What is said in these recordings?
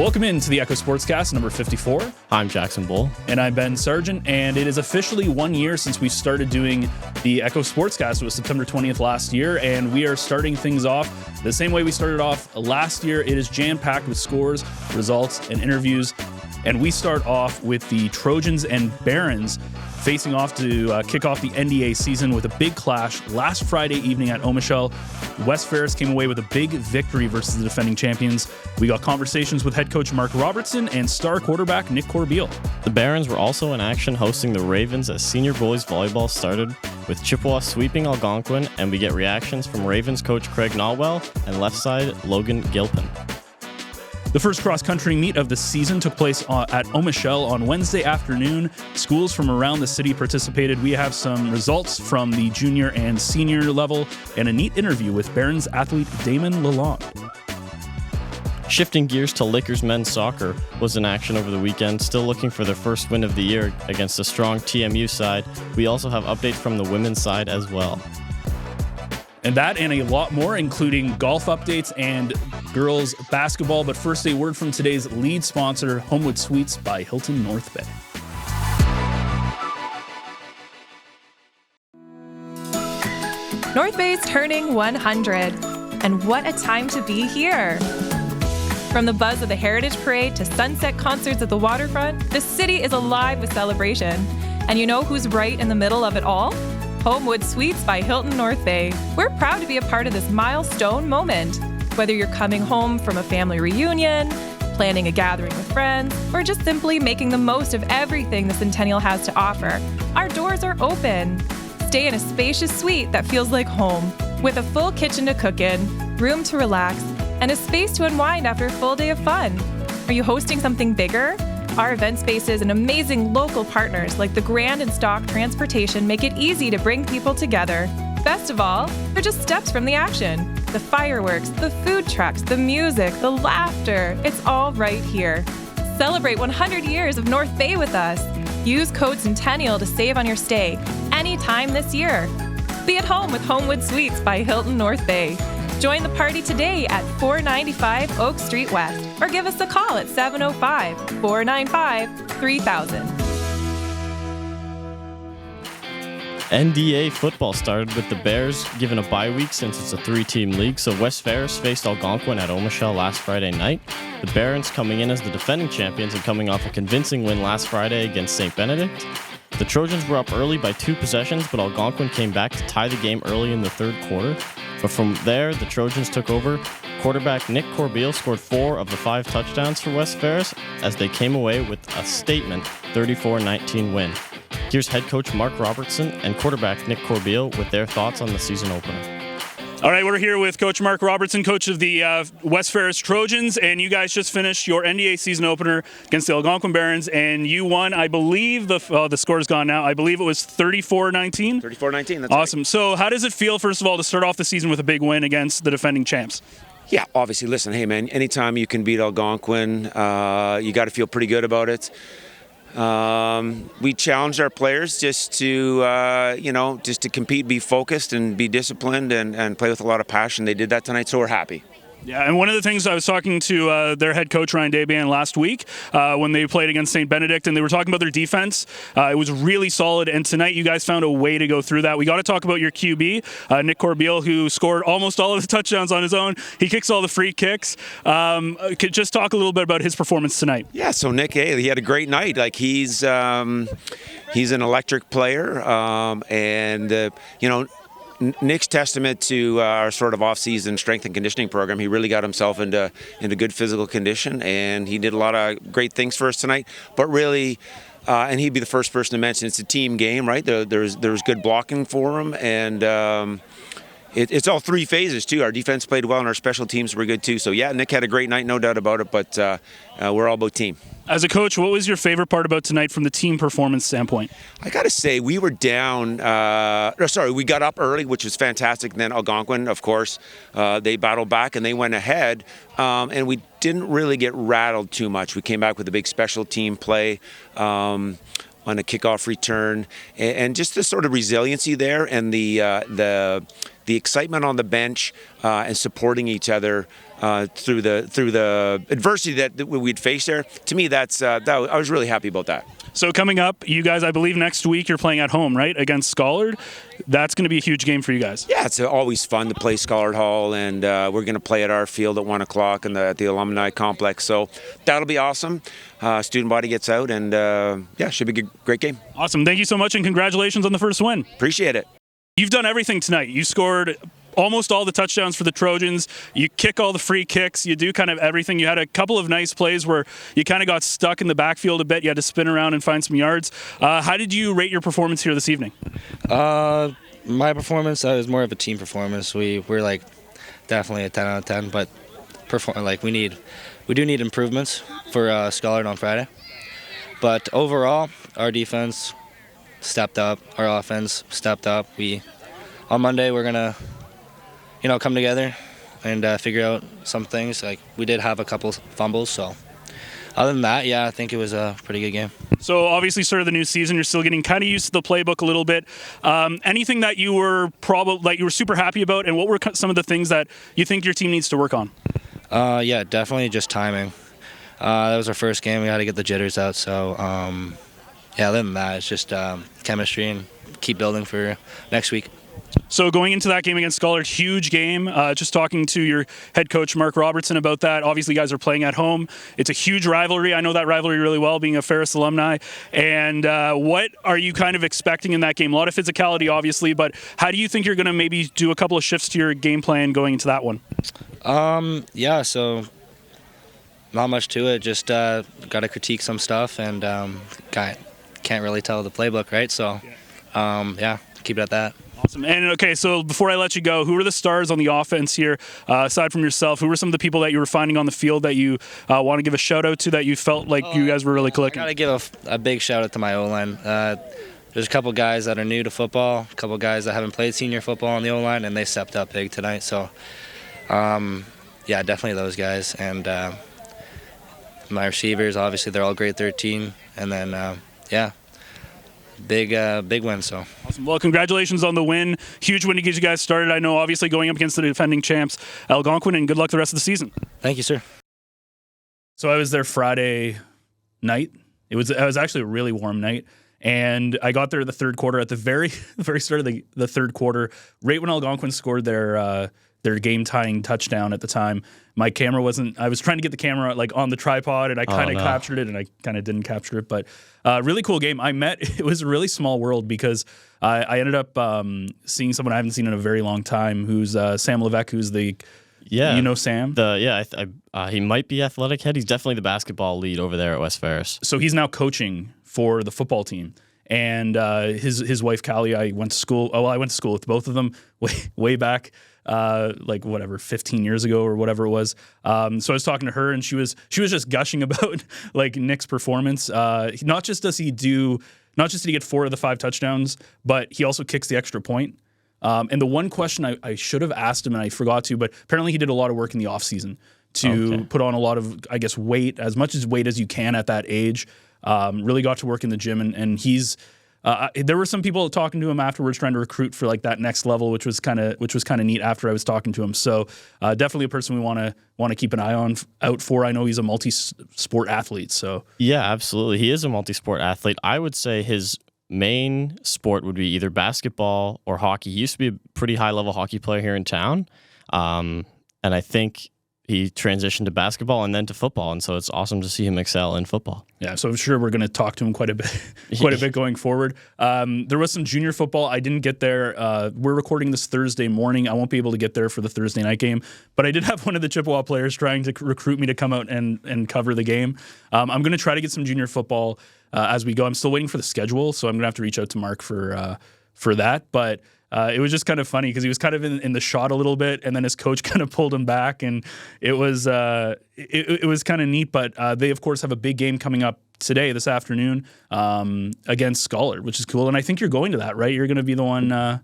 Welcome into the Echo Sportscast number 54. I'm Jackson Bull. And I'm Ben Sargent, and it is officially 1 year since we started doing the Echo Sportscast. It was September 20th last year, and we are starting things off the same way we started off last year. It is jam-packed with scores, results, and interviews, and we start off with the Trojans and Barons facing off to kick off the NDA season with a big clash last Friday evening at Omichel. West Ferris came away with a big victory versus the defending champions. We got conversations with head coach Mark Robertson and star quarterback Nick Corbeil. The Barons were also in action hosting the Ravens as senior boys volleyball started, with Chippewa sweeping Algonquin, and we get reactions from Ravens coach Craig Nodwell and left side Logan Gilpin. The first cross-country meet of the season took place at Omichel on Wednesday afternoon. Schools from around the city participated. We have some results from the junior and senior level and a neat interview with Barons athlete Damon Lalonde. Shifting gears to Lakers men's soccer was in action over the weekend, still looking for their first win of the year against a strong TMU side. We also have updates from the women's side as well. And that and a lot more, including golf updates and girls basketball. But first, a word from today's lead sponsor, Homewood Suites by Hilton North Bay. North Bay's turning 100, and what a time to be here. From the buzz of the Heritage Parade to sunset concerts at the waterfront, the city is alive with celebration. And you know who's right in the middle of it all? Homewood Suites by Hilton North Bay. We're proud to be a part of this milestone moment. Whether you're coming home from a family reunion, planning a gathering with friends, or just simply making the most of everything the Centennial has to offer, our doors are open. Stay in a spacious suite that feels like home, with a full kitchen to cook in, room to relax, and a space to unwind after a full day of fun. Are you hosting something bigger? Our event spaces and amazing local partners like the Grand and Stock Transportation make it easy to bring people together. Best of all, they're just steps from the action. The fireworks, the food trucks, the music, the laughter, it's all right here. Celebrate 100 years of North Bay with us. Use code Centennial to save on your stay anytime this year. Be at home with Homewood Suites by Hilton North Bay. Join the party today at 495 Oak Street West or give us a call at 705-495-3000. NDA Football started with the Bears given a bye week since it's a 3-team league, so West Ferris faced Algonquin at Omichel last Friday night. The Barons coming in as the defending champions and coming off a convincing win last Friday against St. Benedict. The Trojans were up early by 2 possessions, but Algonquin came back to tie the game early in the third quarter. But from there, the Trojans took over. Quarterback Nick Corbeil scored 4 of the 5 touchdowns for West Ferris as they came away with a statement 34-19 win. Here's head coach Mark Robertson and quarterback Nick Corbeil with their thoughts on the season opener. All right, we're here with Coach Mark Robertson, coach of the West Ferris Trojans, and you guys just finished your NDA season opener against the Algonquin Barons, and you won, I believe, the score's gone now, I believe it was 34-19? 34-19, that's awesome. Right. So how does it feel, first of all, to start off the season with a big win against the defending champs? Yeah, obviously, listen, hey, man, anytime you can beat Algonquin, you got to feel pretty good about it. We challenged our players just to, just to compete, be focused, and be disciplined, and play with a lot of passion. They did that tonight, so we're happy. Yeah, and one of the things I was talking to their head coach, Ryan Daban, last week when they played against St. Benedict, and they were talking about their defense. It was really solid, and tonight you guys found a way to go through that. We got to talk about your QB, Nick Corbeil, who scored almost all of the touchdowns on his own. He kicks all the free kicks. Could just talk a little bit about his performance tonight. Yeah, so Nick, hey, he had a great night. Like, he's an electric player, Nick's testament to our sort of off-season strength and conditioning program. He really got himself into good physical condition, and he did a lot of great things for us tonight. But really, and he'd be the first person to mention, it's a team game, right? There's good blocking for him, and it's all 3 phases too. Our defense played well, and our special teams were good too. So yeah, Nick had a great night, no doubt about it. But we're all about team. As a coach, what was your favorite part about tonight from the team performance standpoint? I got to say, we were down, we got up early, which was fantastic. And then Algonquin, of course, they battled back and they went ahead. And we didn't really get rattled too much. We came back with a big special team play on a kickoff return. And just the sort of resiliency there and the the excitement on the bench and supporting each other through the adversity that we'd faced there. To me, I was really happy about that. So coming up, you guys, I believe next week you're playing at home, right, against Schollard. That's going to be a huge game for you guys. Yeah, it's always fun to play Schollard Hall, and we're going to play at our field at 1 o'clock at the alumni complex. So that'll be awesome. Student body gets out, and should be a great game. Awesome. Thank you so much, and congratulations on the first win. Appreciate it. You've done everything tonight. You scored almost all the touchdowns for the Trojans. You kick all the free kicks. You do kind of everything. You had a couple of nice plays where you kind of got stuck in the backfield a bit. You had to spin around and find some yards. How did you rate your performance here this evening? My performance was more of a team performance. We're like definitely a 10 out of 10, but we do need improvements for Schollard on Friday. But overall, our defense stepped up. Our offense stepped up. On Monday we're gonna come together and figure out some things. Like, we did have a couple fumbles, so other than that, I think it was a pretty good game. So obviously, sort of the new season, you're still getting kind of used to the playbook a little bit. Anything that you were super happy about, and what were some of the things that you think your team needs to work on? Definitely just timing. That was our first game. We had to get the jitters out. So other than that, it's just chemistry and keep building for next week. So going into that game against Schollard, huge game. Just talking to your head coach, Mark Robertson, about that. Obviously, you guys are playing at home. It's a huge rivalry. I know that rivalry really well, being a Ferris alumni. And what are you kind of expecting in that game? A lot of physicality, obviously, but how do you think you're going to maybe do a couple of shifts to your game plan going into that one? So not much to it. Just got to critique some stuff, and can't really tell the playbook, right? So, keep it at that. Awesome. And okay, so before I let you go, who are the stars on the offense here, aside from yourself? Who were some of the people that you were finding on the field that you want to give a shout out to, that you felt like you guys were really clicking? I got to give a big shout out to my O-line. There's a couple guys that are new to football, a couple guys that haven't played senior football on the O-line, and they stepped up big tonight. So, definitely those guys. And my receivers, obviously, they're all grade 13. And then, big win. So awesome. Well, congratulations on the win. Huge win to get you guys started. I know, obviously, going up against the defending champs, Algonquin, and good luck the rest of the season. Thank you, sir. So I was there Friday night. It was actually a really warm night, and I got there the third quarter at the very start of the third quarter, right when Algonquin scored their game-tying touchdown at the time. My camera wasn't. I was trying to get the camera on the tripod, and I kind of captured it, and I kind of didn't capture it. But really cool game. It was a really small world because I ended up seeing someone I haven't seen in a very long time, who's Sam Levesque, who's the. Yeah, you know Sam. He might be athletic head. He's definitely the basketball lead over there at West Ferris. So he's now coaching for the football team. And his wife Callie, I went to school with both of them way back. 15 years ago or whatever it was. So I was talking to her, and she was just gushing about Nick's performance. Not just did he get 4 of the 5 touchdowns, but he also kicks the extra point. And the one question I should have asked him, and I forgot to, but apparently he did a lot of work in the off season to put on a lot of, I guess, weight, as much as weight as you can at that age. Really got to work in the gym, and he's. There were some people talking to him afterwards, trying to recruit for that next level, which was kind of neat. After I was talking to him, so definitely a person we want to keep an eye out for. I know he's a multi-sport athlete. So yeah, absolutely, he is a multi-sport athlete. I would say his main sport would be either basketball or hockey. He used to be a pretty high-level hockey player here in town, and I think he transitioned to basketball and then to football, and so it's awesome to see him excel in football. Yeah, so I'm sure we're going to talk to him quite a bit going forward. There was some junior football. I didn't get there. We're recording this Thursday morning. I won't be able to get there for the Thursday night game, but I did have one of the Chippewa players trying to recruit me to come out and cover the game. I'm going to try to get some junior football as we go. I'm still waiting for the schedule, so I'm going to have to reach out to Mark for that, but it was just kind of funny because he was kind of in the shot a little bit, and then his coach kind of pulled him back, and it was kind of neat. But they, of course, have a big game coming up this afternoon against Schollard, which is cool. And I think you're going to that, right? You're going to be the one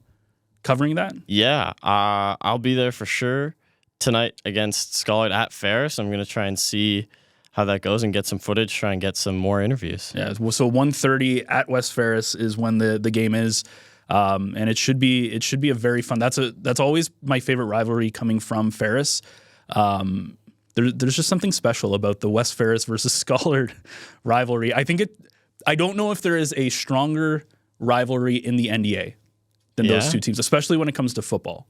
covering that? Yeah, I'll be there for sure tonight against Schollard at Ferris. I'm going to try and see how that goes and get some footage, try and get some more interviews. Yeah, so 1:30 at West Ferris is when the game is. and it should be a very fun. That's always my favorite rivalry coming from Ferris. There's just something special about the West Ferris versus Scholar rivalry. I don't know if there is a stronger rivalry in the NDA than those two teams, especially when it comes to football.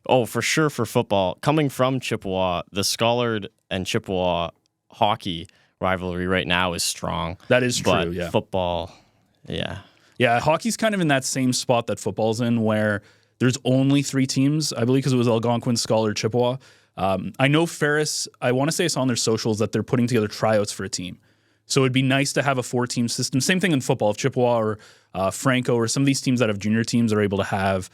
Oh, for sure for football. Coming from Chippewa, the Scholar and Chippewa hockey rivalry right now is strong. That is true, but yeah. Football, yeah. Yeah, hockey's kind of in that same spot that football's in, where there's only 3 teams, I believe, because it was Algonquin, Scholar, Chippewa. I know Ferris, I want to say I saw on their socials that they're putting together tryouts for a team. So it'd be nice to have a 4-team system. Same thing in football. If Chippewa or Franco or some of these teams that have junior teams are able to have,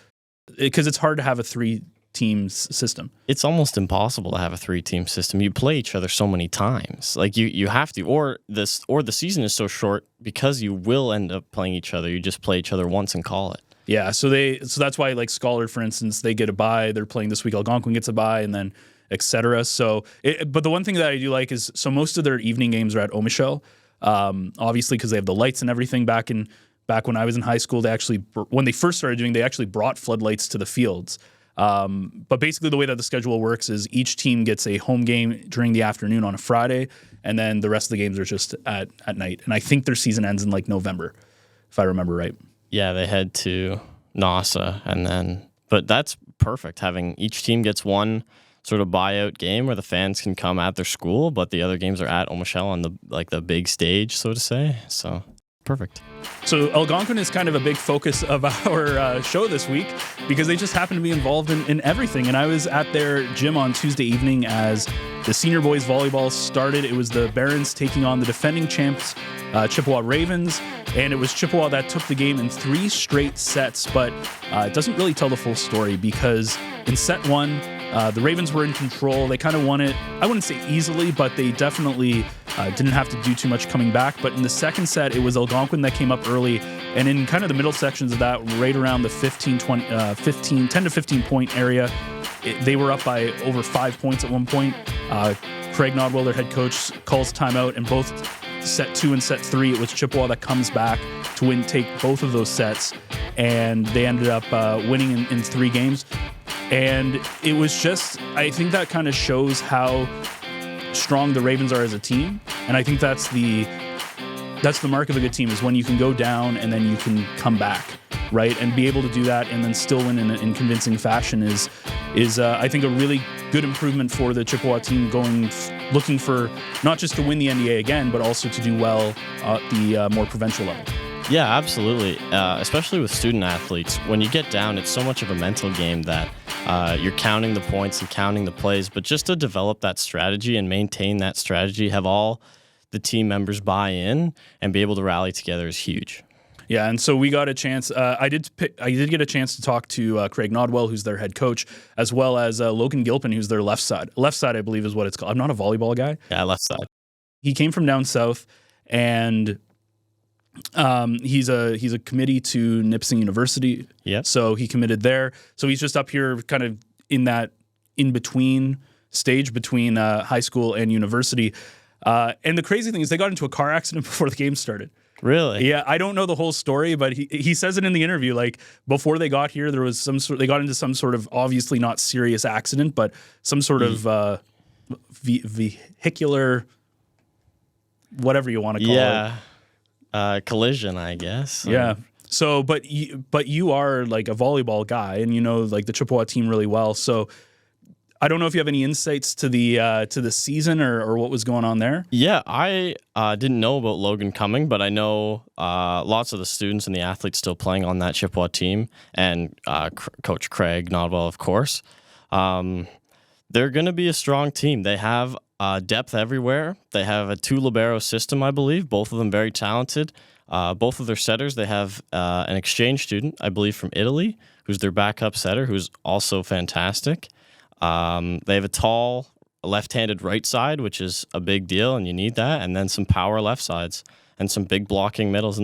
because it's hard to have a 3-team system. It's almost impossible to have a 3-team system. You play each other so many times. Like you have to, or the season is so short because you will end up playing each other. You just play each other once and call it. Yeah, so that's why, like, Scholar, for instance, they get a bye. They're playing this week. Algonquin gets a bye, and then etc. So, but the one thing that I do like is, so most of their evening games are at Omichel, obviously because they have the lights and everything. Back when I was in high school, when they first started doing, they actually brought floodlights to the fields. But basically the way that the schedule works is each team gets a home game during the afternoon on a Friday, and then the rest of the games are just at night. And I think their season ends in like November, if I remember right. Yeah, they head to NASA, but that's perfect. Having each team gets one sort of buyout game where the fans can come at their school, but the other games are at Omichel on the big stage, so to say. So perfect. So Algonquin is kind of a big focus of our show this week because they just happen to be involved in everything. And I was at their gym on Tuesday evening as the senior boys volleyball started. It was the Barons taking on the defending champs, Chippewa Ravens, and it was Chippewa that took the game in 3 straight sets. But it doesn't really tell the full story because in set 1, the Ravens were in control. They kind of won it, I wouldn't say easily, but they definitely didn't have to do too much coming back. But in the second set, it was Algonquin that came up early. And in kind of the middle sections of that, right around the 10 to 15 point area, they were up by over 5 points at one point. Craig Nodwell, their head coach, calls timeout, and both set 2 and set 3, it was Chippewa that comes back to take both of those sets. And they ended up winning in 3 games. And it was just, I think that kind of shows how strong the Ravens are as a team. And I think that's the mark of a good team, is when you can go down and then you can come back, right? And be able to do that and then still win in convincing fashion is I think a really good improvement for the Chippewa team looking for not just to win the NDA again, but also to do well at the more provincial level. Yeah, absolutely. Especially with student athletes, when you get down, it's so much of a mental game that you're counting the points and counting the plays. But just to develop that strategy and maintain that strategy, have all the team members buy in and be able to rally together is huge. Yeah, and so we got a chance. I did get a chance to talk to Craig Nodwell, who's their head coach, as well as Logan Gilpin, who's their left side. Left side, I believe, is what it's called. I'm not a volleyball guy. Yeah, left side. He came from down south, and he's a committee to Nipissing University. Yep. So he committed there. So he's just up here kind of in that in-between stage between high school and university. And the crazy thing is they got into a car accident before the game started. Really? Yeah, I don't know the whole story, but he says it in the interview. Like, before they got here, there was they got into some sort of obviously not serious accident, but some sort of vehicular, whatever you want to call it. Collision, I guess. Yeah. So, but you are like a volleyball guy, and you know like the Chippewa team really well. So, I don't know if you have any insights to the season or what was going on there. Yeah, I didn't know about Logan coming, but I know lots of the students and the athletes still playing on that Chippewa team, and Coach Craig Nodwell, of course. They're going to be a strong team. They have depth everywhere. They have a 2 libero system, I believe, both of them very talented. Both of their setters, they have an exchange student, I believe, from Italy, who's their backup setter, who's also fantastic. They have a tall left-handed right side, which is a big deal, and you need that, and then some power left sides and some big blocking middles.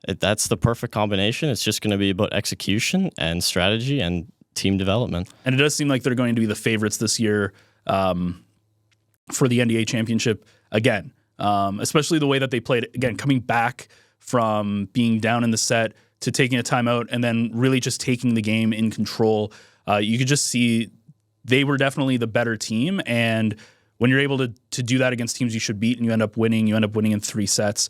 That's the perfect combination. It's just going to be about execution and strategy and team development. And it does seem like they're going to be the favorites this year for the NDA championship again, especially the way that they played, again, coming back from being down in the set to taking a timeout and then really just taking the game in control. You could just see they were definitely the better team. And when you're able to do that against teams you should beat and you end up winning in 3 sets,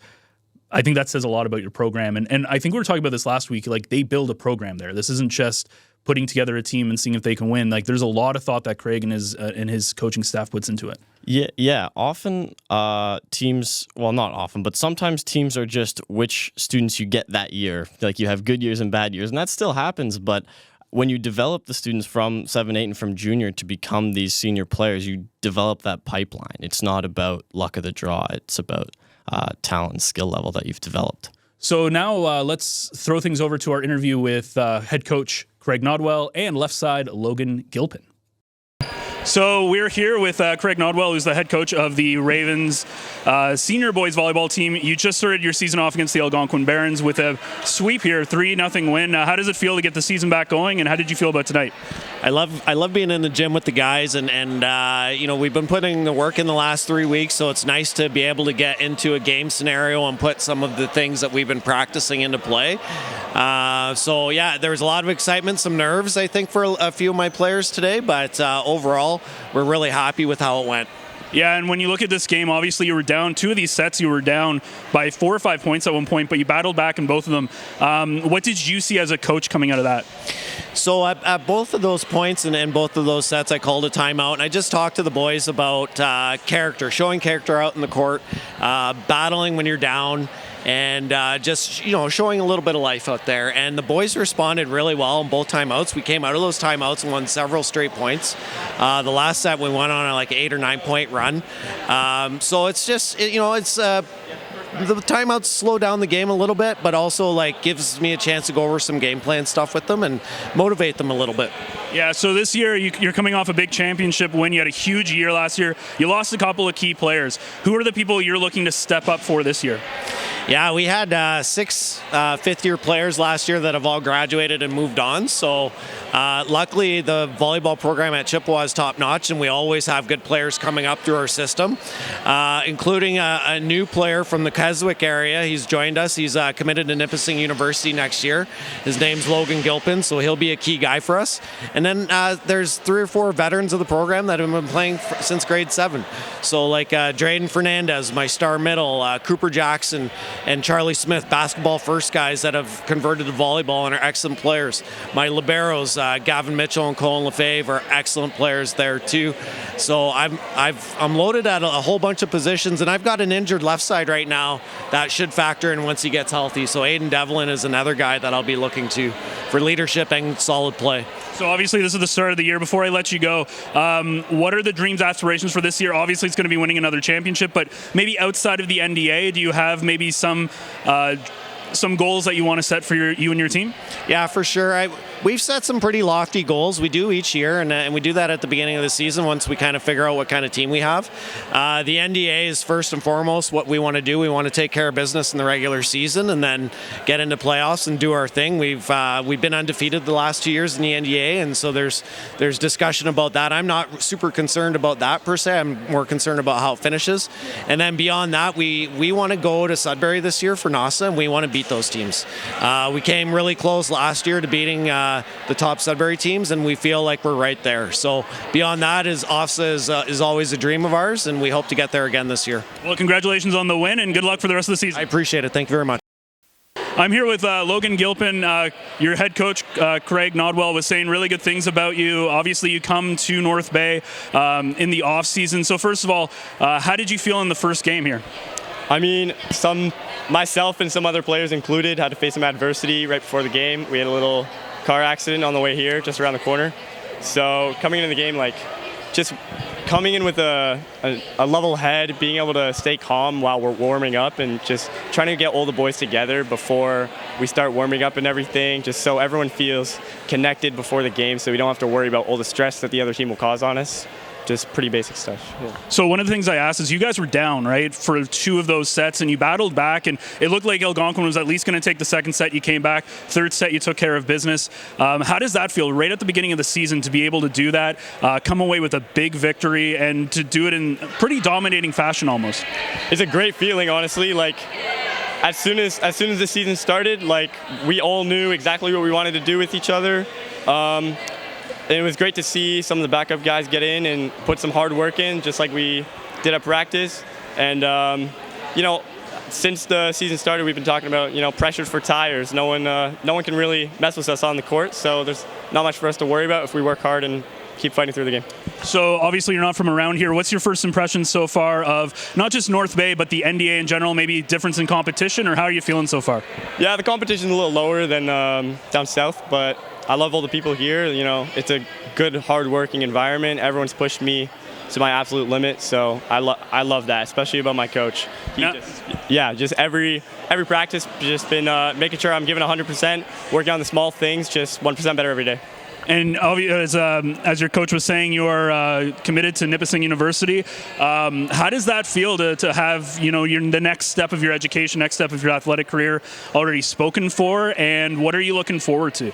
I think that says a lot about your program. And I think we were talking about this last week. Like, they build a program there. This isn't just putting together a team and seeing if they can win. Like, there's a lot of thought that Craig and his coaching staff puts into it. Yeah. Often teams, well, not often, but sometimes teams are just which students you get that year. Like, you have good years and bad years, and that still happens. But when you develop the students from 7-8 and from junior to become these senior players, you develop that pipeline. It's not about luck of the draw. It's about talent and skill level that you've developed. So now let's throw things over to our interview with head coach Craig Nodwell and left side Logan Gilpin. So we're here with Craig Nodwell, who's the head coach of the Ravens senior boys volleyball team. You just started your season off against the Algonquin Barons with a sweep here, 3-0 win. How does it feel to get the season back going, and how did you feel about tonight? I love being in the gym with the guys, and we've been putting the work in the last 3 weeks, so it's nice to be able to get into a game scenario and put some of the things that we've been practicing into play. There was a lot of excitement, some nerves, I think, for a few of my players today, but overall, we're really happy with how it went. Yeah, and when you look at this game, obviously you were down 2 of these sets. You were down by 4 or 5 points at one point, but you battled back in both of them. What did you see as a coach coming out of that? So at both of those points and in both of those sets, I called a timeout, and I just talked to the boys about character, showing character out in the court, battling when you're down, and showing a little bit of life out there. And the boys responded really well in both timeouts. We came out of those timeouts and won several straight points. The last set we went on a 8 or 9 point run. So it's just, the timeouts slow down the game a little bit, but also gives me a chance to go over some game plan stuff with them and motivate them a little bit. Yeah, so this year you're coming off a big championship win. You had a huge year last year. You lost a couple of key players. Who are the people you're looking to step up for this year? Yeah, we had 6 fifth-year players last year that have all graduated and moved on. So luckily, the volleyball program at Chippewa is top-notch, and we always have good players coming up through our system, including a new player from the Keswick area. He's joined us. He's committed to Nipissing University next year. His name's Logan Gilpin, so he'll be a key guy for us. And then there's 3 or 4 veterans of the program that have been playing since grade 7. So Drayden Fernandez, my star middle, Cooper Jackson, and Charlie Smith, basketball first guys that have converted to volleyball and are excellent players. My liberos, Gavin Mitchell and Colin Lefebvre, are excellent players there too. So I'm loaded at a whole bunch of positions, and I've got an injured left side right now that should factor in once he gets healthy. So Aiden Devlin is another guy that I'll be looking to for leadership and solid play. So obviously this is the start of the year. Before I let you go, what are the dreams, aspirations for this year? Obviously it's going to be winning another championship, but maybe outside of the NDA, do you have maybe some goals that you want to set for you and your team? Yeah, for sure. We've set some pretty lofty goals. We do each year, and we do that at the beginning of the season once we kind of figure out what kind of team we have. The NDA is first and foremost what we want to do. We want to take care of business in the regular season and then get into playoffs and do our thing. We've been undefeated the last 2 years in the NDA, and so there's discussion about that. I'm not super concerned about that per se. I'm more concerned about how it finishes. And then beyond that, we want to go to Sudbury this year for NASA, and we want to beat those teams. We came really close last year to beating the top Sudbury teams, and we feel like we're right there. So beyond that, OFSA is always a dream of ours, and we hope to get there again this year. Well, congratulations on the win, and good luck for the rest of the season. I appreciate it. Thank you very much. I'm here with Logan Gilpin. Your head coach, Craig Nodwell, was saying really good things about you. Obviously, you come to North Bay in the off season. So first of all, how did you feel in the first game here? I mean, myself and some other players included had to face some adversity right before the game. We had a little car accident on the way here, just around the corner. So coming into the game, just coming in with a level head, being able to stay calm while we're warming up, and just trying to get all the boys together before we start warming up and everything, just so everyone feels connected before the game, so we don't have to worry about all the stress that the other team will cause on us. Just pretty basic stuff. Yeah. So one of the things I asked is you guys were down, right, for 2 of those sets, and you battled back, and it looked like Algonquin was at least going to take the second set. You came back. Third set, you took care of business. How does that feel right at the beginning of the season to be able to do that, come away with a big victory, and to do it in pretty dominating fashion almost? It's a great feeling, honestly. as soon as the season started, like, we all knew exactly what we wanted to do with each other. And it was great to see some of the backup guys get in and put some hard work in, just like we did at practice. And since the season started, we've been talking about, pressure for tires. No one can really mess with us on the court, so there's not much for us to worry about if we work hard and keep fighting through the game. So obviously you're not from around here. What's your first impression so far of not just North Bay, but the NDA in general, maybe difference in competition, or how are you feeling so far? Yeah, the competition's a little lower than down south, but I love all the people here. It's a good, hard-working environment. Everyone's pushed me to my absolute limit, so I love that, especially about my coach. Just every practice, just been making sure I'm giving 100%, working on the small things, just 1% better every day. And as your coach was saying, you are committed to Nipissing University. How does that feel to have the next step of your education, next step of your athletic career already spoken for? And what are you looking forward to?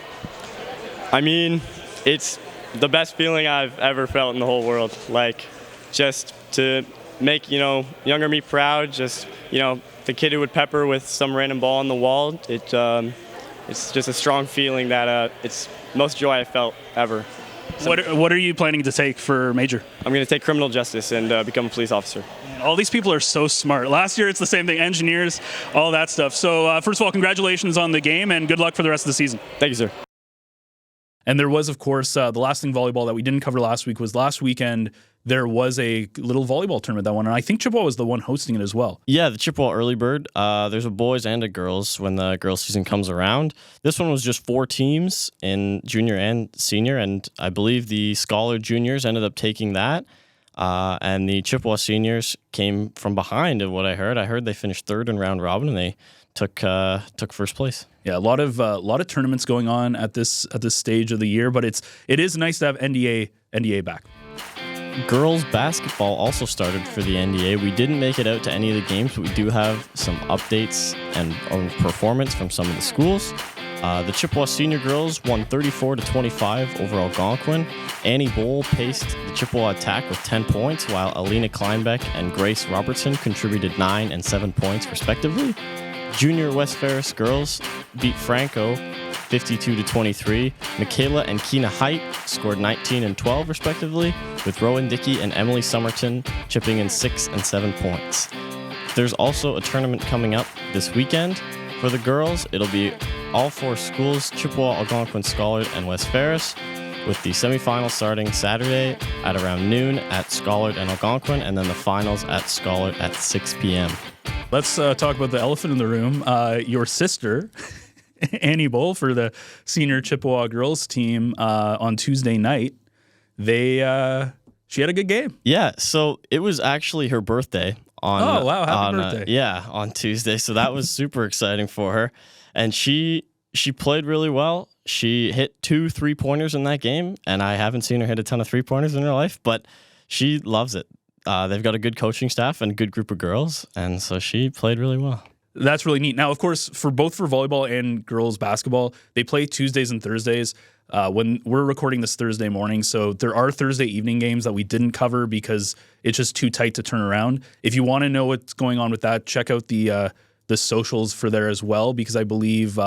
I mean, it's the best feeling I've ever felt in the whole world. Like, just to make younger me proud. Just the kid who would pepper with some random ball on the wall. It's just a strong feeling that it's most joy I felt ever. So, what are you planning to take for major? I'm going to take criminal justice and become a police officer. All these people are so smart. Last year, it's the same thing, engineers, all that stuff. So first of all, congratulations on the game and good luck for the rest of the season. Thank you, sir. And there was, of course, the last thing volleyball that we didn't cover last week was last weekend. There was a little volleyball tournament that won, and I think Chippewa was the one hosting it as well. Yeah, the Chippewa Early Bird. There's a boys and a girls when the girls season comes around. This one was just 4 teams in junior and senior, and I believe the Scholar juniors ended up taking that. And the Chippewa seniors came from behind, of what I heard. I heard they finished 3rd in round robin, and they took first place. Yeah, a lot of tournaments going on at this stage of the year, but it is nice to have NDA back. Girls basketball also started for the NDA. We didn't make it out to any of the games, but we do have some updates and performance from some of the schools. The Chippewa senior girls won 34-25 over Algonquin. Annie Bowl paced the Chippewa attack with 10 points, while Alina Kleinbeck and Grace Robertson contributed 9 and 7 points respectively. Junior West Ferris girls beat Franco 52-23. Michaela and Keena Height scored 19 and 12 respectively, with Rowan Dickey and Emily Somerton chipping in 6 and 7 points. There's also a tournament coming up this weekend. For the girls, it'll be all 4 schools, Chippewa, Algonquin, Scholar, and West Ferris, with the semifinals starting Saturday at around noon at Scholar and Algonquin, and then the finals at Scholar at 6 p.m. Let's talk about the elephant in the room. Your sister, Annie Bowl, for the senior Chippewa girls team on Tuesday night, she had a good game. Yeah, so it was actually her birthday. Oh, wow, happy birthday. On Tuesday, so that was super exciting for her. And she played really well. She hit 2 3-pointers in that game, and I haven't seen her hit a ton of 3-pointers in her life, but she loves it. They've got a good coaching staff and a good group of girls, and so she played really well. That's really neat. Now, of course, for volleyball and girls basketball, they play Tuesdays and Thursdays. When we're recording this Thursday morning, so there are Thursday evening games that we didn't cover because it's just too tight to turn around. If you want to know what's going on with that, check out the socials for there as well, because I believe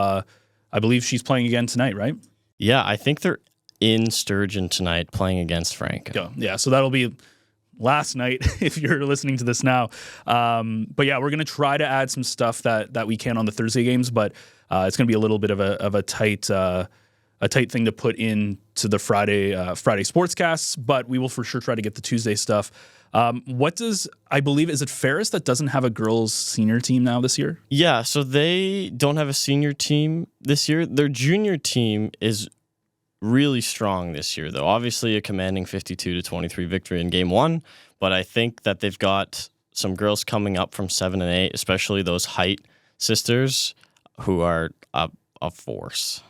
she's playing again tonight, right? Yeah, I think they're in Sturgeon tonight playing against Franco. Yeah, so that'll be last night if you're listening to this now. But yeah, we're going to try to add some stuff that we can on the Thursday games, but it's going to be a little bit of a tight thing to put into the Friday sportscasts, but we will for sure try to get the Tuesday stuff. I believe, is it Ferris that doesn't have a girls senior team now this year? Yeah, so they don't have a senior team this year. Their junior team is really strong this year, though. Obviously a commanding 52-23 victory in game 1, but I think that they've got some girls coming up from 7 and 8, especially those Height sisters who are a force.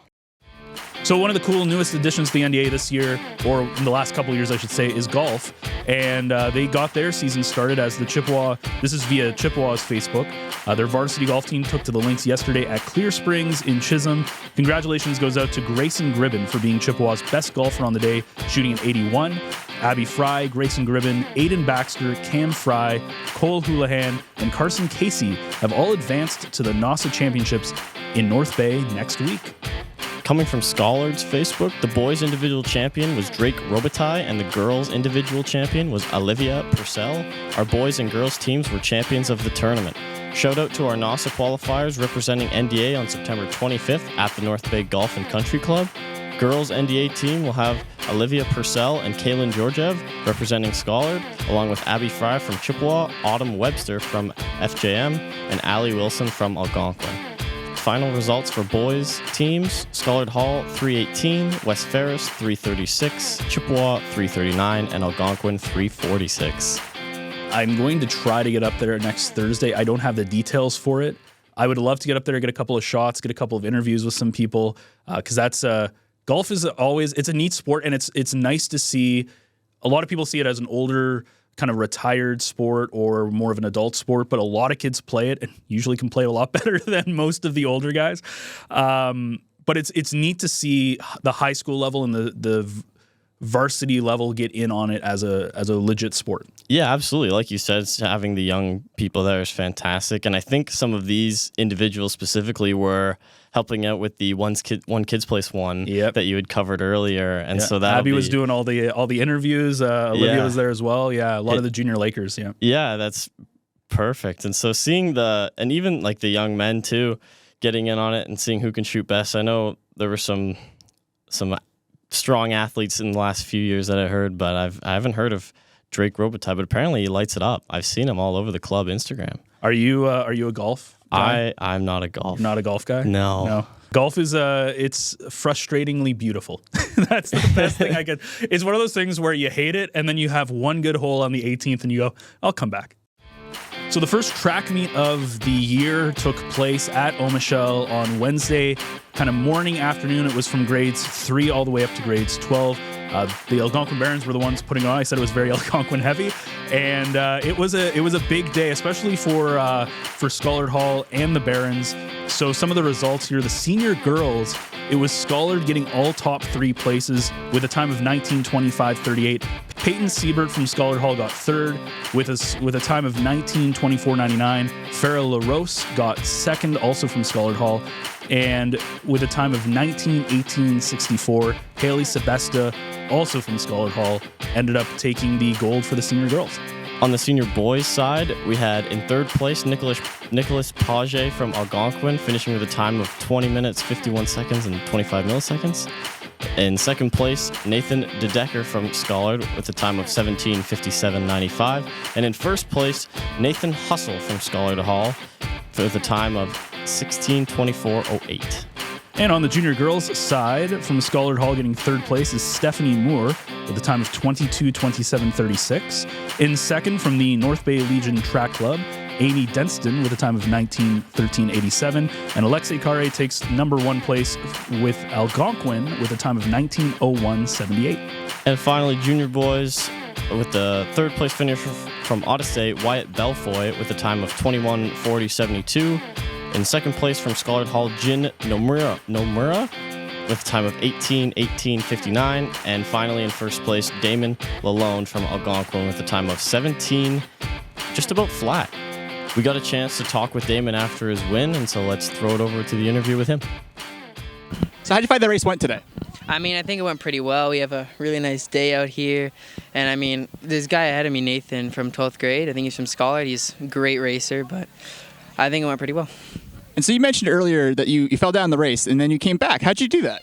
So one of the cool newest additions to the NDA this year, or in the last couple of years, I should say, is golf. And they got their season started as the Chippewa. This is via Chippewa's Facebook. Their varsity golf team took to the links yesterday at Clear Springs in Chisholm. Congratulations goes out to Grayson Gribben for being Chippewa's best golfer on the day, shooting an 81. Abby Fry, Grayson Gribben, Aiden Baxter, Cam Fry, Cole Houlihan, and Carson Casey have all advanced to the NASA Championships in North Bay next week. Coming from Schollard's Facebook, the boys' individual champion was Drake Robitaille and the girls' individual champion was Olivia Purcell. Our boys and girls teams were champions of the tournament. Shout out to our NASA qualifiers representing NDA on September 25th at the North Bay Golf and Country Club. Girls NDA team will have Olivia Purcell and Kaylin Georgiev representing Schollard, along with Abby Fry from Chippewa, Autumn Webster from FJM, and Allie Wilson from Algonquin. Final results for boys teams: Schollard Hall 318, West Ferris 336, Chippewa 339, and Algonquin 346. I'm going to try to get up there next Thursday. I don't have the details for it. I would love to get up there, get a couple of shots, get a couple of interviews with some people, because that's golf is always, it's a neat sport, and it's nice to see. A lot of people see it as an older, kind of retired sport or more of an adult sport, but a lot of kids play it and usually can play it a lot better than most of the older guys. But it's neat to see the high school level and the varsity level get in on it as a legit sport. Yeah, absolutely. Like you said, having the young people there is fantastic. And I think some of these individuals specifically were helping out with the One Kids Place one that you had covered earlier. And so that Abby was doing all the interviews. Olivia was there as well. Yeah, a lot of the junior Lakers. Yeah. Yeah, that's perfect. And so seeing and even like the young men too, getting in on it and seeing who can shoot best. I know there were some strong athletes in the last few years that I heard, but I haven't heard of Drake Robitaille, but apparently he lights it up. I've seen him all over the club Instagram. Are you a golf guy? I'm not a golf. Not a golf guy? No. Golf is it's frustratingly beautiful. That's the best thing I could. It's one of those things where you hate it and then you have one good hole on the 18th and you go, I'll come back. So the first track meet of the year took place at Omichel on Wednesday, kind of morning, afternoon. It was from grades 3 all the way up to grades 12. The Algonquin Barons were the ones putting on. I said it was very Algonquin heavy, and it was a big day, especially for Schollard Hall and the Barons. So some of the results here: the senior girls, it was Schollard getting all top 3 places with a time of 19:25.38. Peyton Siebert from Schollard Hall got 3rd with a time of 19:24.99. Farrah LaRose got 2nd, also from Schollard Hall, and with a time of 19:18.64. Haley Sebesta, also from Schollard Hall, ended up taking the gold for the senior girls. On the senior boys side, we had in 3rd place Nicholas Page from Algonquin, finishing with a time of 20 minutes, 51 seconds, and 25 milliseconds. In 2nd place, Nathan DeDecker from Schollard with a time of 17:57.95. And in 1st place, Nathan Hustle from Schollard Hall with a time of 16:24.08. And on the junior girls side, from Schollard Hall getting 3rd place is Stephanie Moore with a time of 22:27.36. In 2nd, from the North Bay Legion Track Club, Amy Denston with a time of 19:13.87. And Alexei Kare takes number 1 place with Algonquin with a time of 19:01.78. And finally, junior boys with the 3rd place finisher from Odyssey, Wyatt Belfoy with a time of 21:40.72. In 2nd place from Schollard Hall, Jin Nomura with a time of 18:18.59. And finally in 1st place, Damon Lalone from Algonquin with a time of 17, just about flat. We got a chance to talk with Damon after his win, and so let's throw it over to the interview with him. So how did you find the race went today? I mean, I think it went pretty well. We have a really nice day out here. And I mean, this guy ahead of me, Nathan, from 12th grade, I think he's from Schollard. He's a great racer, but I think it went pretty well. And so you mentioned earlier that you fell down the race and then you came back. How'd you do that?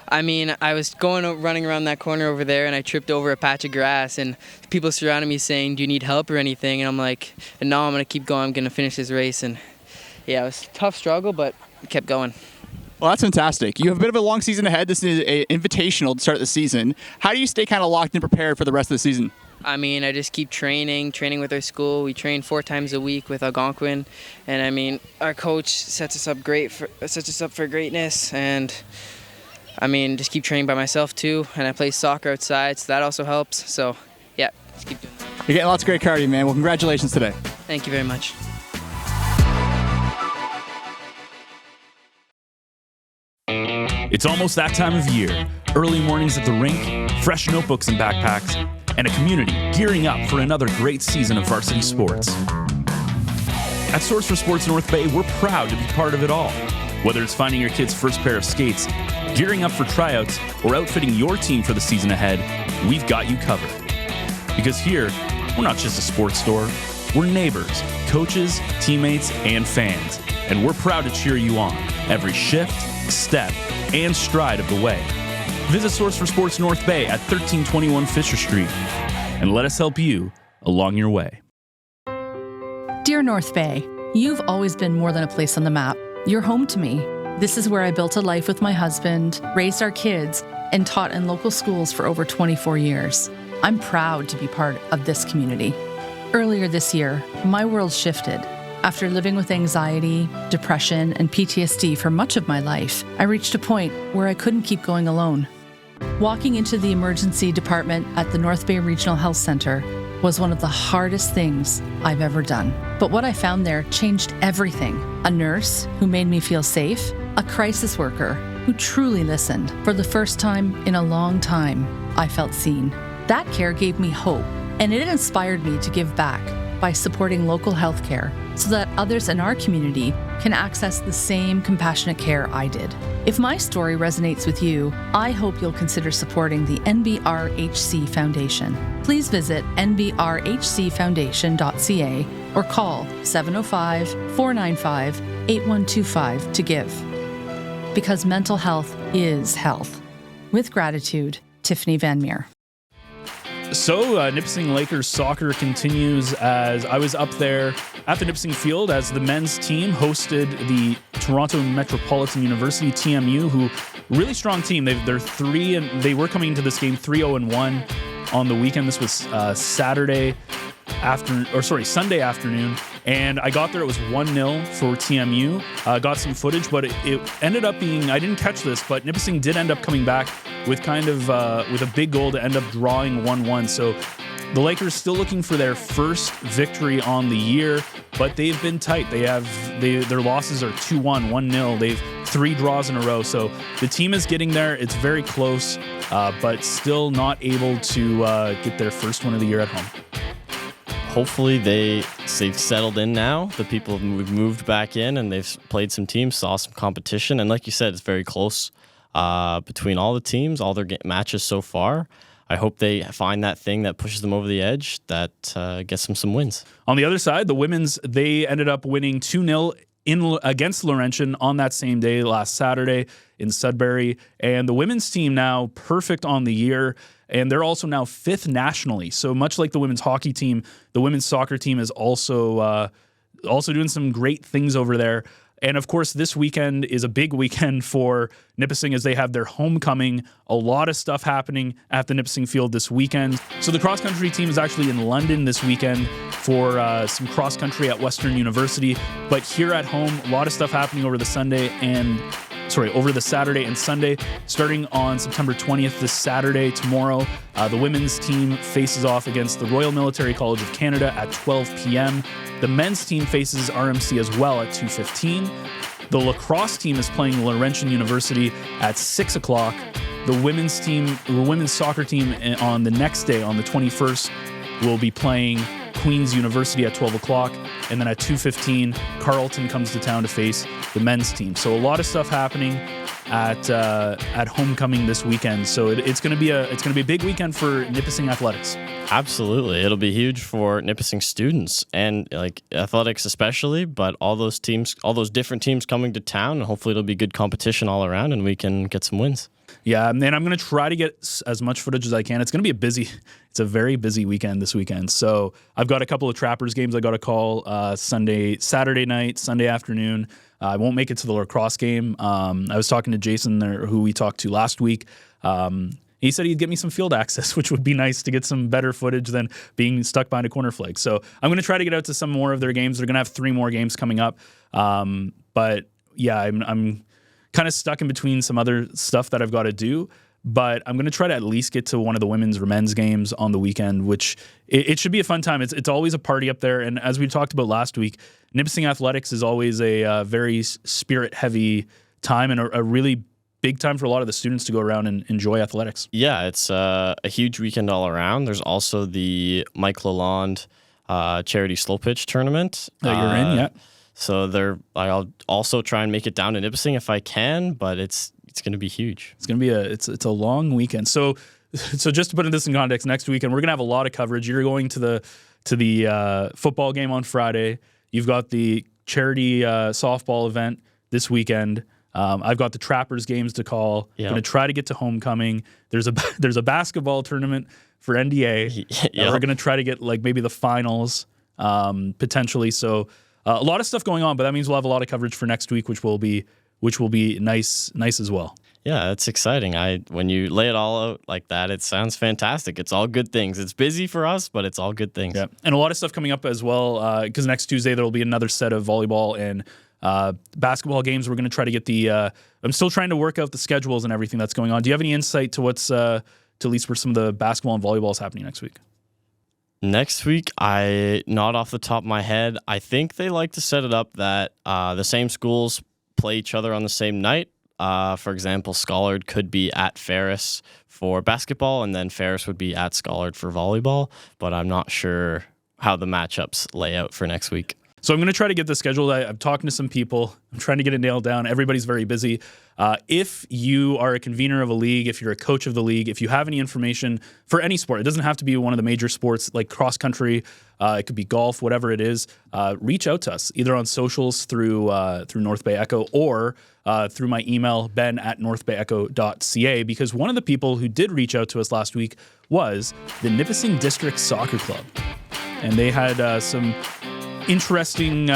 I mean, I was running around that corner over there, and I tripped over a patch of grass, and people surrounded me saying, do you need help or anything? And I'm like, no, I'm going to keep going. I'm going to finish this race. And yeah, it was a tough struggle, but I kept going. Well, that's fantastic. You have a bit of a long season ahead. This is an invitational to start the season. How do you stay kind of locked and prepared for the rest of the season? I mean, I just keep training with our school. We train 4 times a week with Algonquin. And I mean, our coach sets us up for greatness. And I mean, just keep training by myself too, and I play soccer outside, so that also helps. So, yeah, just keep doing that. You're getting lots of great cardio, man. Well, congratulations today. Thank you very much. It's almost that time of year. Early mornings at the rink, fresh notebooks and backpacks, and a community gearing up for another great season of varsity sports. At Source for Sports North Bay, we're proud to be part of it all. Whether it's finding your kid's first pair of skates, gearing up for tryouts, or outfitting your team for the season ahead, we've got you covered. Because here, we're not just a sports store, we're neighbors, coaches, teammates, and fans. And we're proud to cheer you on every shift, step, and stride of the way. Visit Source for Sports North Bay at 1321 Fisher Street and let us help you along your way. Dear North Bay, you've always been more than a place on the map. You're home to me. This is where I built a life with my husband, raised our kids, and taught in local schools for over 24 years. I'm proud to be part of this community. Earlier this year, my world shifted. After living with anxiety, depression, and PTSD for much of my life, I reached a point where I couldn't keep going alone. Walking into the emergency department at the North Bay Regional Health Center was one of the hardest things I've ever done. But what I found there changed everything. A nurse who made me feel safe, a crisis worker who truly listened. For the first time in a long time, I felt seen. That care gave me hope, and it inspired me to give back by supporting local healthcare so that others in our community can access the same compassionate care I did. If my story resonates with you, I hope you'll consider supporting the NBRHC Foundation. Please visit nbrhcfoundation.ca or call 705-495-8125 to give. Because mental health is health. With gratitude, Tiffany Van Meer. So, Nipissing Lakers soccer continues as I was up there at the Nipissing Field as the men's team hosted the Toronto Metropolitan University, TMU, who really strong team. They're 3 and they were coming into this game 3-0-1 on the weekend. This was Sunday afternoon. And I got there, it was 1-0 for TMU. Got some footage, but it ended up being, I didn't catch this, but Nipissing did end up coming back with with a big goal to end up drawing 1-1. So the Lakers still looking for their first victory on the year, but they've been tight. Their losses are 2-1, 1-0. They've 3 draws in a row. So the team is getting there. It's very close, but still not able to get their first win of the year at home. Hopefully they've settled in now. The people have moved back in and they've played some teams, saw some competition. And like you said, it's very close between all the teams, all their matches so far. I hope they find that thing that pushes them over the edge, that gets them some wins. On the other side, the women's, they ended up winning 2-0 against Laurentian on that same day last Saturday in Sudbury. And the women's team now perfect on the year. And they're also now 5th nationally. So much like the women's hockey team, the women's soccer team is also doing some great things over there. And of course, this weekend is a big weekend for Nipissing as they have their homecoming. A lot of stuff happening at the Nipissing Field this weekend. So the cross-country team is actually in London this weekend for some cross-country at Western University. But here at home, a lot of stuff happening over the Saturday and Sunday. Starting on September 20th, this Saturday, tomorrow, the women's team faces off against the Royal Military College of Canada at 12 p.m. The men's team faces RMC as well at 2:15. The lacrosse team is playing Laurentian University at 6 o'clock. The women's soccer team on the next day, on the 21st, will be playing Queen's University at 12 o'clock. And then at 2:15, Carleton comes to town to face the men's team. So a lot of stuff happening at homecoming this weekend. So it's going to be a big weekend for Nipissing athletics. Absolutely, it'll be huge for Nipissing students and like athletics especially. But all those different teams coming to town, and hopefully it'll be good competition all around, and we can get some wins. Yeah, and I'm going to try to get as much footage as I can. It's going to be it's a very busy weekend this weekend. So I've got a couple of Trappers games I got to call Saturday night, Sunday afternoon. I won't make it to the lacrosse game. I was talking to Jason there, who we talked to last week. He said he'd get me some field access, which would be nice to get some better footage than being stuck behind a corner flag. So I'm going to try to get out to some more of their games. They're going to have 3 more games coming up. But yeah, I'm kind of stuck in between some other stuff that I've got to do. But I'm going to try to at least get to one of the women's or men's games on the weekend, which it should be a fun time. It's always a party up there. And as we talked about last week, Nipissing Athletics is always a very spirit-heavy time and a really big time for a lot of the students to go around and enjoy athletics. Yeah, it's a huge weekend all around. There's also the Mike Lalonde charity slow pitch tournament that you're in. Yeah. So I'll also try and make it down to Nipissing if I can, but it's going to be huge. It's going to be it's a long weekend. So just to put this in context, next weekend we're going to have a lot of coverage. You're going to the football game on Friday. You've got the charity softball event this weekend. I've got the Trappers games to call. Yep. Going to try to get to homecoming. There's a basketball tournament for NDA. Yep. We're going to try to get like maybe the finals potentially. So a lot of stuff going on, but that means we'll have a lot of coverage for next week, which will be nice as well. Yeah, it's exciting. When you lay it all out like that, it sounds fantastic. It's all good things. It's busy for us, but it's all good things. Yeah, and a lot of stuff coming up as well, because next Tuesday there will be another set of volleyball and basketball games. We're going to try to get I'm still trying to work out the schedules and everything that's going on. Do you have any insight to what's to at least where some of the basketball and volleyball is happening next week? Next week, not off the top of my head, I think they like to set it up that the same schools play each other on the same night. For example, Schollard could be at Ferris for basketball, and then Ferris would be at Schollard for volleyball, but I'm not sure how the matchups lay out for next week. So I'm going to try to get the schedule. I'm talking to some people. I'm trying to get it nailed down. Everybody's very busy. If you are a convener of a league, if you're a coach of the league, if you have any information for any sport, it doesn't have to be one of the major sports like cross country. It could be golf, whatever it is. Reach out to us either on socials through North Bay Echo or through my email, ben@northbayecho.ca, because one of the people who did reach out to us last week was the Nipissing District Soccer Club. And they had some interesting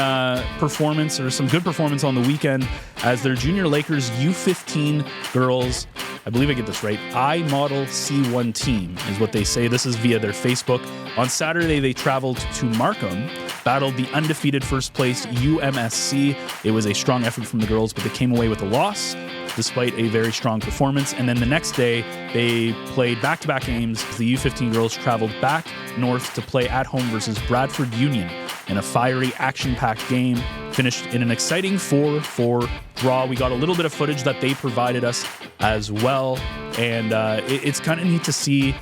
performance or some good performance on the weekend as their Junior Lakers U15 girls, I believe I get this right, I-Model C1 team is what they say. This is via their Facebook. On Saturday, they traveled to Markham, battled the undefeated first place UMSC. It was a strong effort from the girls, but they came away with a loss despite a very strong performance. And then the next day, they played back-to-back games. The U15 girls traveled back north to play at home versus Bradford Union in a fiery, action-packed game. Finished in an exciting 4-4 draw. We got a little bit of footage that they provided us as well. And it's kind of neat to see,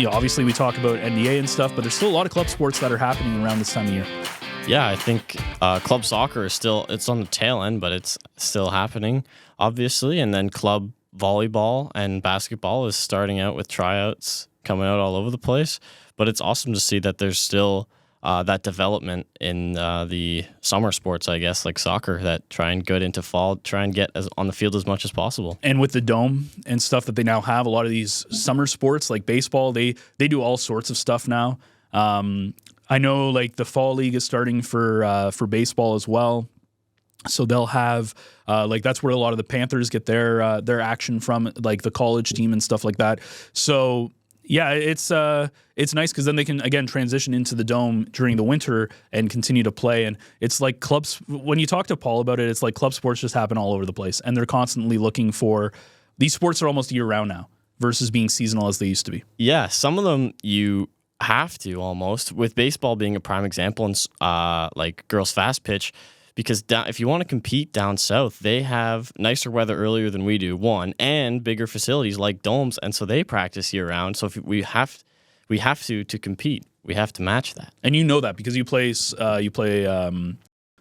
obviously we talk about NDA and stuff, but there's still a lot of club sports that are happening around this time of year. Yeah, I think club soccer is it's on the tail end, but it's still happening, obviously. And then club volleyball and basketball is starting out with tryouts coming out all over the place. But it's awesome to see that there's still that development in the summer sports, I guess, like soccer, that try and get into fall, try and get on the field as much as possible. And with the dome and stuff that they now have, a lot of these summer sports like baseball, they do all sorts of stuff now. I know like the fall league is starting for baseball as well. So they'll have that's where a lot of the Panthers get their action from, like the college team and stuff like that. So yeah, it's nice because then they can again transition into the dome during the winter and continue to play. And it's like clubs. When you talk to Paul about it, it's like club sports just happen all over the place, and they're constantly looking for these sports are almost year round now versus being seasonal as they used to be. Yeah, some of them you have to almost, with baseball being a prime example, and like girls fast pitch. Because if you want to compete down south, they have nicer weather earlier than we do, one, and bigger facilities like domes, and so they practice year round. So if we have to compete, we have to match that. And you know that because you play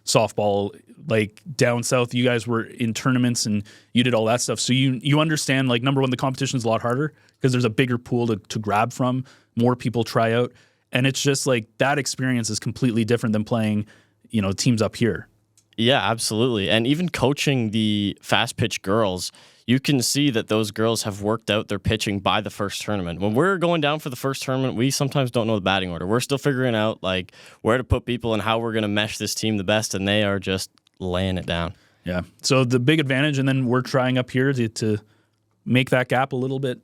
softball like down south. You guys were in tournaments and you did all that stuff, so you understand. Like number one, the competition's a lot harder because there's a bigger pool to grab from. More people try out, and it's just like that experience is completely different than playing, teams up here. Yeah, absolutely. And even coaching the fast pitch girls, you can see that those girls have worked out their pitching by the first tournament. When we're going down for the first tournament, we sometimes don't know the batting order. We're still figuring out like where to put people and how we're going to mesh this team the best, and they are just laying it down. Yeah. So the big advantage, and then we're trying up here to make that gap a little bit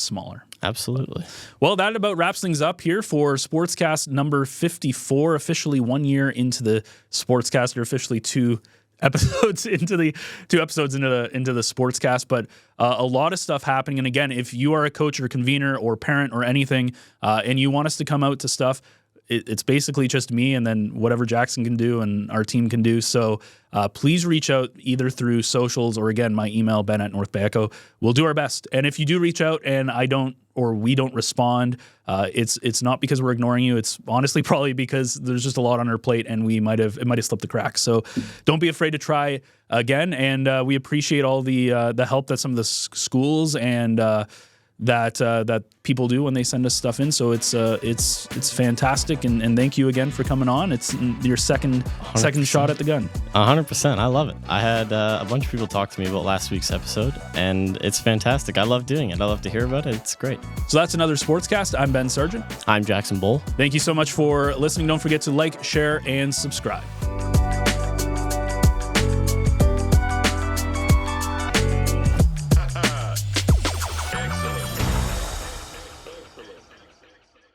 smaller. Absolutely. Well, that about wraps things up here for Sportscast number 54. Officially 1 year into the Sportscast, or officially two episodes into the Sportscast. But a lot of stuff happening. And again, if you are a coach or convener or parent or anything, and you want us to come out to stuff, it's basically just me and then whatever Jackson can do and our team can do. So please reach out either through socials or, again, my email, ben@northbayecho. We'll do our best. And if you do reach out and we don't respond, it's not because we're ignoring you. It's honestly probably because there's just a lot on our plate and it might have slipped the cracks. So don't be afraid to try again. And we appreciate all the help that some of the schools and that people do when they send us stuff in. So it's fantastic, and thank you again for coming on. It's your second shot at the gun. 100%. I love it. I had a bunch of people talk to me about last week's episode, and it's fantastic. I love doing it. I love to hear about it. It's great. So that's another Sportscast. I'm Ben Sargent. I'm Jackson Bull. Thank you so much for listening. Don't forget to like, share, and subscribe.